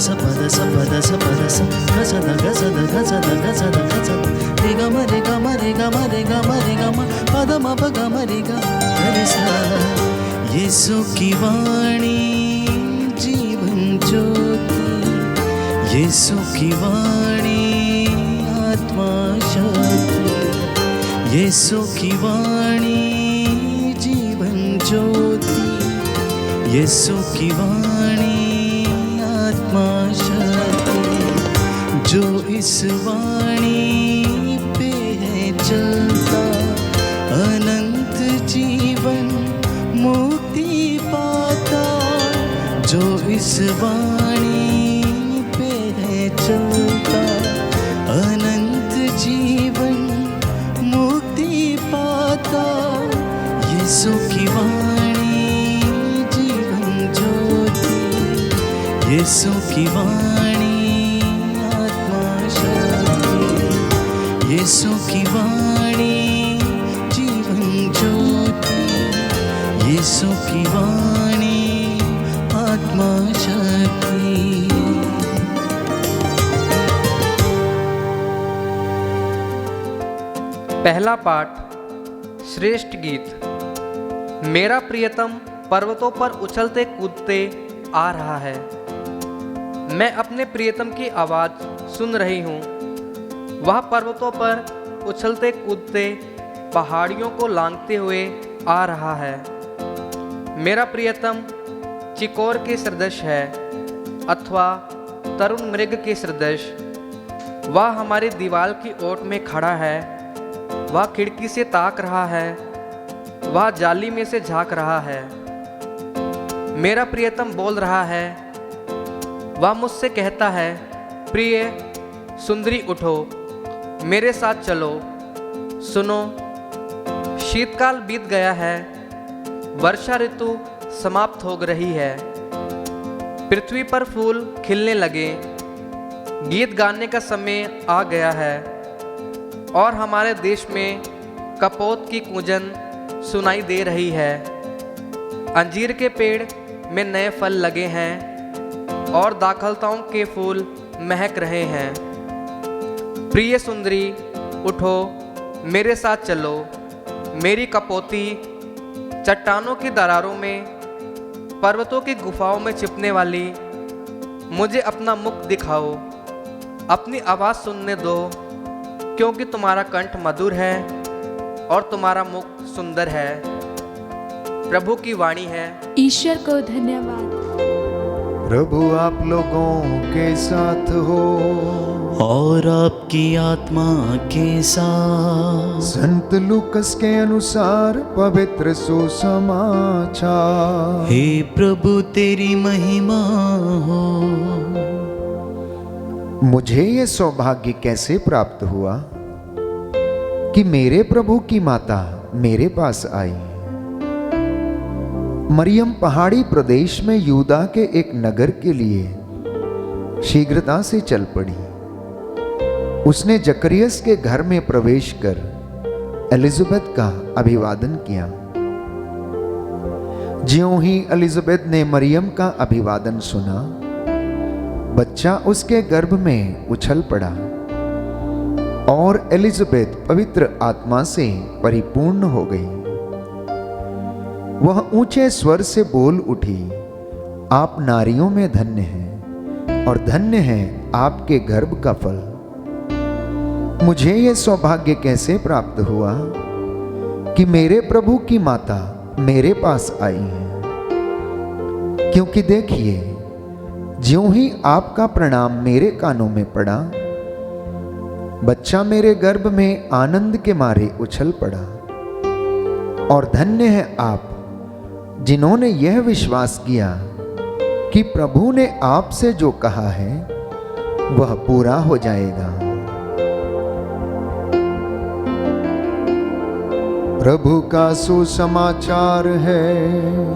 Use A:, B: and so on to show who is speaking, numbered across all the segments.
A: ಸ ಪದ ಸ ಪದ ಸ ಪದ ಸ ಗಸದ ಗಸದ ಗಸದ ಗಸದ ಗಸದ ರಿ ಗ ಮ ರಿ ಗ ಮ ರಿ ಗ ಮ ರಿ ಗ ಮ ರಿ ಗ ಮ ಪದ ಮ ಪ ಗ ಮ ರಿ ಗ ರಿ ಸ ಯೇಸು की वाणी जीवन ज्योति यीशु की वाणी आत्मा शक्ति यीशु की वाणी जीवन ज्योति यीशु की वाणी आत्मा शक्ति जो इस वाणी पे है चलता अनंत जीवन मुक्ति पाता जो इस वाणी पे है चलता अनंत जीवन मुक्ति पाता यीशु की वाणी जीवन ज्योति यीशु की वाणी आत्मा शक्ति यीशु की वाणी जीवन ज्योति यीशु की वाणी आत्मा शक्ति।
B: पहला पाठ श्रेष्ठ गीत। मेरा प्रियतम पर्वतों पर उछलते कूदते आ रहा है। मैं अपने प्रियतम की आवाज़ सुन रही हूँ। वह पर्वतों पर उछलते कूदते पहाड़ियों को लांघते हुए आ रहा है। मेरा प्रियतम चिकोर के सदृश है अथवा तरुण मृग के सदृश। वह हमारी दीवार की ओट में खड़ा है। वह खिड़की से ताक रहा है। वह जाली में से झांक रहा है। मेरा प्रियतम बोल रहा है। वह मुझसे कहता है, प्रिय सुंदरी उठो, मेरे साथ चलो। सुनो, शीतकाल बीत गया है, वर्षा ऋतु समाप्त हो रही है। पृथ्वी पर फूल खिलने लगे, गीत गाने का समय आ गया है और हमारे देश में कपोत की कूंजन सुनाई दे रही है। अंजीर के पेड़ में नए फल लगे हैं और दाखलताओं के फूल महक रहे हैं। प्रिय सुंदरी उठो, मेरे साथ चलो। मेरी कपोती चट्टानों की दरारों में, पर्वतों की गुफाओं में छिपने वाली, मुझे अपना मुख दिखाओ। अपनी आवाज़ सुनने दो, क्योंकि तुम्हारा कंठ मधुर है और तुम्हारा मुख सुंदर है। प्रभु की वाणी है।
C: ईश्वर को धन्यवाद।
D: प्रभु आप लोगों के साथ हो
A: और आपकी आत्मा के साथ।
D: संत लूकस के अनुसार पवित्र सुसमाचार।
A: हे प्रभु तेरी महिमा हो।
D: मुझे ये सौभाग्य कैसे प्राप्त हुआ कि मेरे प्रभु की माता मेरे पास आई। मरियम पहाड़ी प्रदेश में यूदा के एक नगर के लिए शीघ्रता से चल पड़ी। उसने जकरियस के घर में प्रवेश कर एलिजाबेथ का अभिवादन किया। ज्यों ही एलिजाबेथ ने मरियम का अभिवादन सुना, बच्चा उसके गर्भ में उछल पड़ा और एलिजाबेथ पवित्र आत्मा से परिपूर्ण हो गई। वह ऊंचे स्वर से बोल उठी, आप नारियों में धन्य हैं और धन्य है आपके गर्भ का फल। मुझे यह सौभाग्य कैसे प्राप्त हुआ कि मेरे प्रभु की माता मेरे पास आई है। क्योंकि देखिए, ज्यों ही आपका प्रणाम मेरे कानों में पड़ा, बच्चा मेरे गर्भ में आनंद के मारे उछल पड़ा। और धन्य है आप जिन्होंने यह विश्वास किया कि प्रभु ने आपसे जो कहा है वह पूरा हो जाएगा। प्रभु का सुसमाचार है।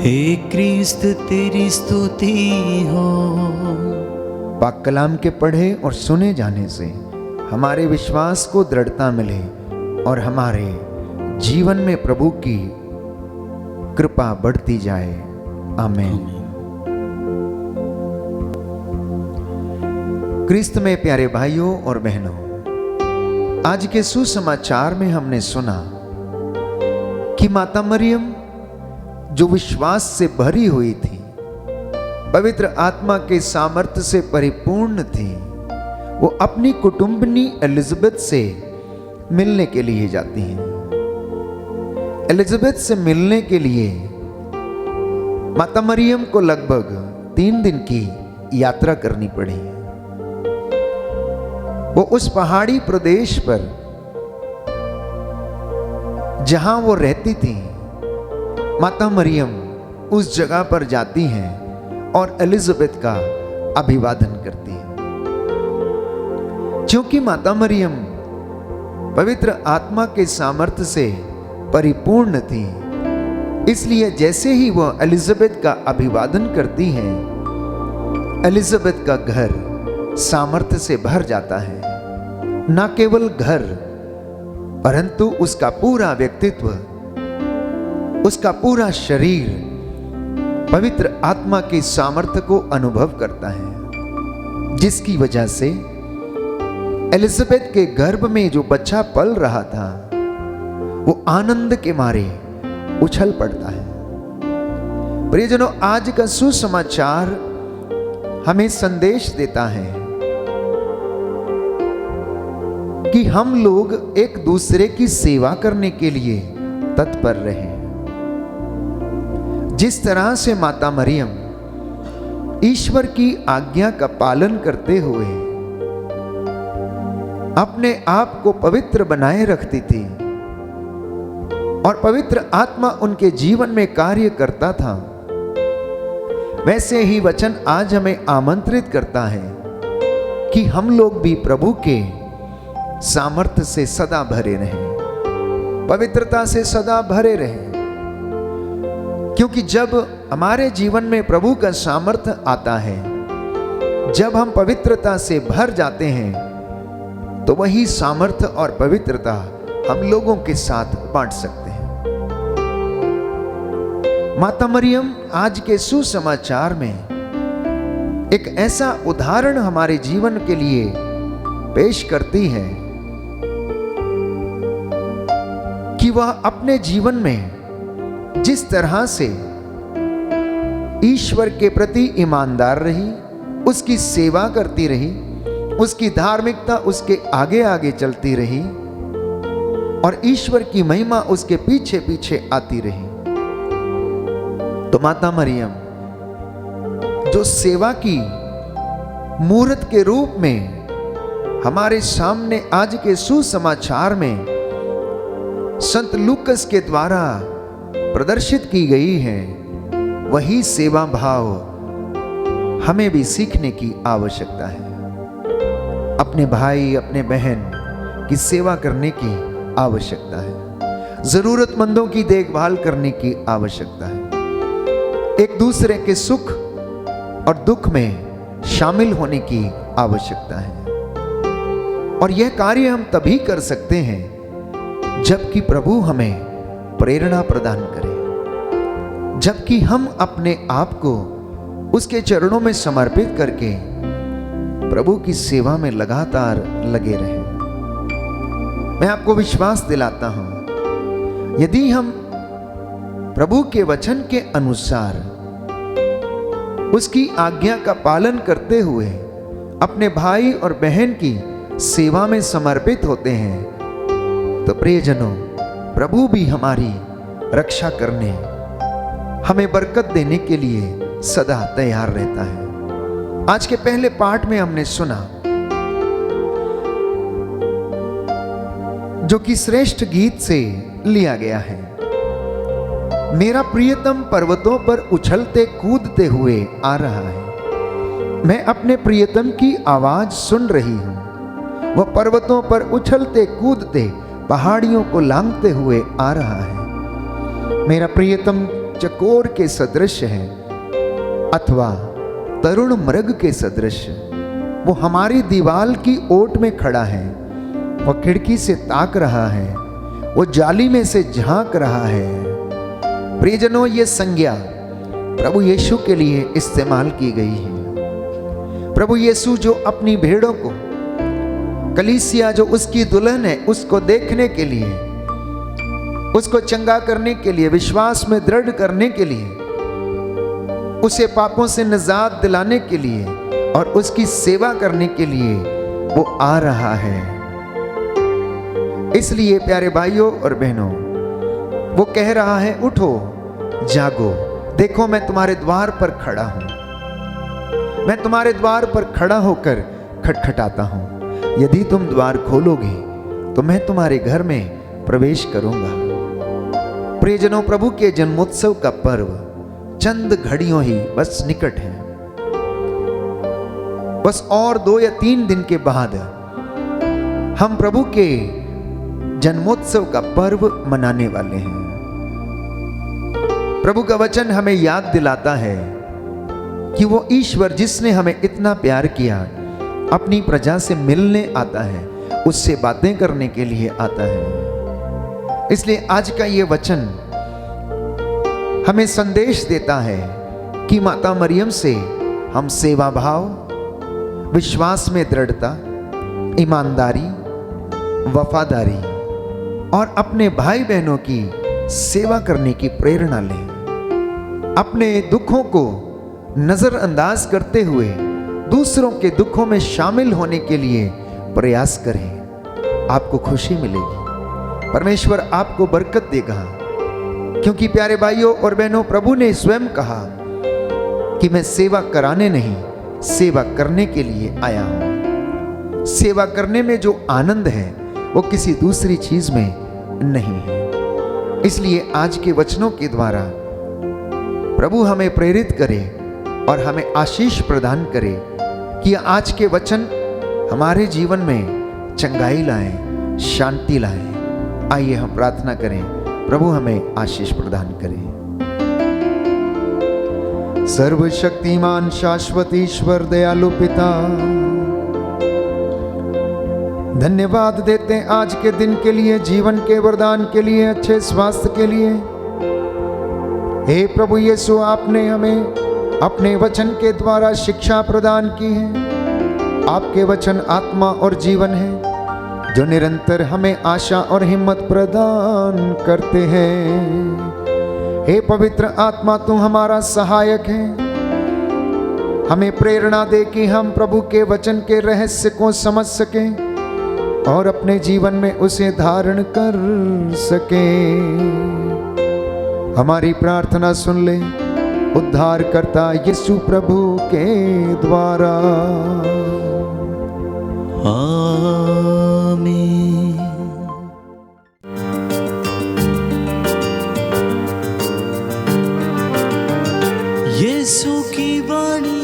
A: हे क्रिस्त तेरी स्तुति हो।
D: पाक कलाम के पढ़े और सुने जाने से हमारे विश्वास को दृढ़ता मिले और हमारे जीवन में प्रभु की कृपा बढ़ती जाए। आमीन। क्रिस्त में प्यारे भाइयों और बहनों, आज के सुसमाचार में हमने सुना कि माता मरियम जो विश्वास से भरी हुई थी, पवित्र आत्मा के सामर्थ्य से परिपूर्ण थी, वो अपनी कुटुंबनी एलिजाबेथ से मिलने के लिए जाती हैं। एलिजाबेथ से मिलने के लिए माता मरियम को लगभग 3 दिन की यात्रा करनी पड़ी। वो उस पहाड़ी प्रदेश पर जहां वो रहती थी, माता मरियम उस जगह पर जाती हैं और एलिजाबेथ का अभिवादन करती हैं। क्योंकि माता मरियम पवित्र आत्मा के सामर्थ्य से परिपूर्ण थी, इसलिए जैसे ही वह एलिजाबेथ का अभिवादन करती हैं, एलिजाबेथ का घर सामर्थ्य से भर जाता है। न केवल घर, परंतु उसका पूरा व्यक्तित्व, उसका पूरा शरीर पवित्र आत्मा की सामर्थ्य को अनुभव करता है, जिसकी वजह से एलिजाबेथ के गर्भ में जो बच्चा पल रहा था, वो आनंद के मारे उछल पड़ता है। प्रियजनों, आज का सुसमाचार हमें संदेश देता है कि हम लोग एक दूसरे की सेवा करने के लिए तत्पर रहें। जिस तरह से माता मरियम ईश्वर की आज्ञा का पालन करते हुए अपने आप को पवित्र बनाए रखती थी और पवित्र आत्मा उनके जीवन में कार्य करता था, वैसे ही वचन आज हमें आमंत्रित करता है कि हम लोग भी प्रभु के सामर्थ्य से सदा भरे रहें, पवित्रता से सदा भरे रहें। क्योंकि जब हमारे जीवन में प्रभु का सामर्थ्य आता है, जब हम पवित्रता से भर जाते हैं, तो वही सामर्थ्य और पवित्रता हम लोगों के साथ बांट सकते हैं। माता मरियम आज के सुसमाचार में एक ऐसा उदाहरण हमारे जीवन के लिए पेश करती है कि वह अपने जीवन में जिस तरह से ईश्वर के प्रति ईमानदार रही, उसकी सेवा करती रही, उसकी धार्मिकता उसके आगे आगे चलती रही और ईश्वर की महिमा उसके पीछे पीछे आती रही। तो माता मरियम जो सेवा की मूर्त के रूप में हमारे सामने आज के सुसमाचार में संत लूकस के द्वारा प्रदर्शित की गई है, वही सेवा भाव हमें भी सीखने की आवश्यकता है। अपने भाई, अपने बहन की सेवा करने की आवश्यकता है, जरूरतमंदों की देखभाल करने की आवश्यकता है, एक दूसरे के सुख और दुख में शामिल होने की आवश्यकता है। और यह कार्य हम तभी कर सकते हैं जबकि प्रभु हमें प्रेरणा प्रदान करे, जबकि हम अपने आप को उसके चरणों में समर्पित करके प्रभु की सेवा में लगातार लगे रहें। मैं आपको विश्वास दिलाता हूं, यदि हम प्रभु के वचन के अनुसार उसकी आज्ञा का पालन करते हुए अपने भाई और बहन की सेवा में समर्पित होते हैं, तो प्रियजनों, प्रभु भी हमारी रक्षा करने, हमें बरकत देने के लिए सदा तैयार रहता है। आज के पहले पाठ में हमने सुना जो कि श्रेष्ठ गीत से लिया गया है, मेरा प्रियतम पर्वतों पर उछलते कूदते हुए आ रहा है। मैं अपने प्रियतम की आवाज सुन रही हूं, वह पर्वतों पर उछलते कूदते पहाड़ियों को लांघते हुए आ रहा है। मेरा प्रियतम चकोर के सदृश है अथवा तरुण मृग के सदृश। वो हमारी दीवार की ओट में खड़ा है, वह खिड़की से ताक रहा है, वो जाली में से झांक रहा है। प्रियजनों, ये संज्ञा प्रभु यीशु के लिए इस्तेमाल की गई है। प्रभु यीशु जो अपनी भेड़ों को, कलीसिया जो उसकी दुल्हन है, उसको देखने के लिए, उसको चंगा करने के लिए, विश्वास में दृढ़ करने के लिए, उसे पापों से निजात दिलाने के लिए और उसकी सेवा करने के लिए वो आ रहा है। इसलिए प्यारे भाइयों और बहनों, वो कह रहा है, उठो जागो, देखो मैं तुम्हारे द्वार पर खड़ा हूं, मैं तुम्हारे द्वार पर खड़ा होकर खटखटाता हूं। यदि तुम द्वार खोलोगे तो मैं तुम्हारे घर में प्रवेश करूंगा। प्रियजनों, प्रभु के जन्मोत्सव का पर्व चंद घड़ियों ही बस निकट है। बस और 2 या 3 दिन के बाद हम प्रभु के जन्मोत्सव का पर्व मनाने वाले हैं। प्रभु का वचन हमें याद दिलाता है कि वो ईश्वर जिसने हमें इतना प्यार किया, अपनी प्रजा से मिलने आता है, उससे बातें करने के लिए आता है। इसलिए आज का ये वचन हमें संदेश देता है कि माता मरियम से हम सेवा भाव, विश्वास में दृढ़ता, ईमानदारी, वफादारी और अपने भाई बहनों की सेवा करने की प्रेरणा लें। अपने दुखों को नजरअंदाज करते हुए दूसरों के दुखों में शामिल होने के लिए प्रयास करें। आपको खुशी मिलेगी, परमेश्वर आपको बरकत देगा। क्योंकि प्यारे भाइयों और बहनों, प्रभु ने स्वयं कहा कि मैं सेवा कराने नहीं, सेवा करने के लिए आया हूं। सेवा करने में जो आनंद है वो किसी दूसरी चीज में नहीं है। इसलिए आज के वचनों के द्वारा प्रभु हमें प्रेरित करे और हमें आशीष प्रदान करे कि आज के वचन हमारे जीवन में चंगाई लाएं, शांति लाएं। आइए हम प्रार्थना करें, प्रभु हमें आशीष प्रदान करे। सर्वशक्तिमान शाश्वत ईश्वर दयालु पिता, धन्यवाद देते हैं आज के दिन के लिए, जीवन के वरदान के लिए, अच्छे स्वास्थ्य के लिए। हे प्रभु यीशु, आपने हमें अपने वचन के द्वारा शिक्षा प्रदान की है। आपके वचन आत्मा और जीवन है जो निरंतर हमें आशा और हिम्मत प्रदान करते हैं। हे पवित्र आत्मा, तू हमारा सहायक है। हमें प्रेरणा दे कि हम प्रभु के वचन के रहस्य को समझ सकें और अपने जीवन में उसे धारण कर सकें। हमारी प्रार्थना सुन ले उद्धारकर्ता यीशु प्रभु के द्वारा,
A: आमीन। यीशु की वाणी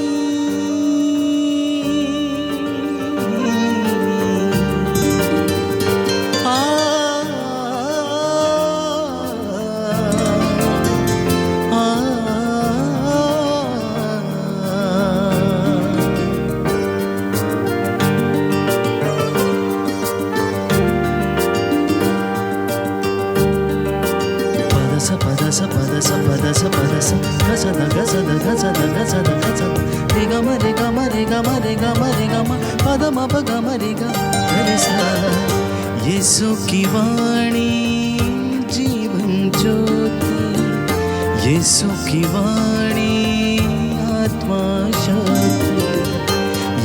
A: यीशु की वाणी जीवन ज्योति, यीशु की वाणी आत्मा शक्ति,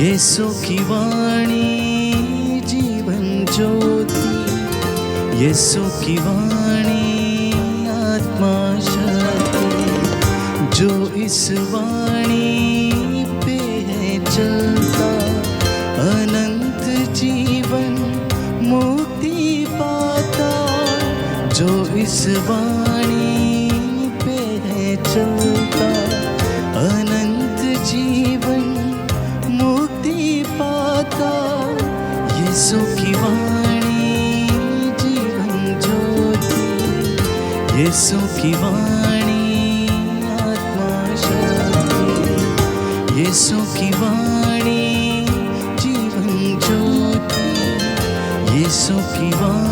A: यीशु की वाणी जीवन ज्योति, यीशु की वाणी आत्मा शक्ति। जो इस वाणी पे है चलता, अनंत जीवन मुक्ति पाता। जो इस वाणी पे है चलता, अनंत जीवन मुक्ति पाता। यीशु की वाणी जीवन ज्योति, यीशु की वाणी आत्मा शक्ति, यीशु की वाणी जीवन ज्योति, यीशु की वाणी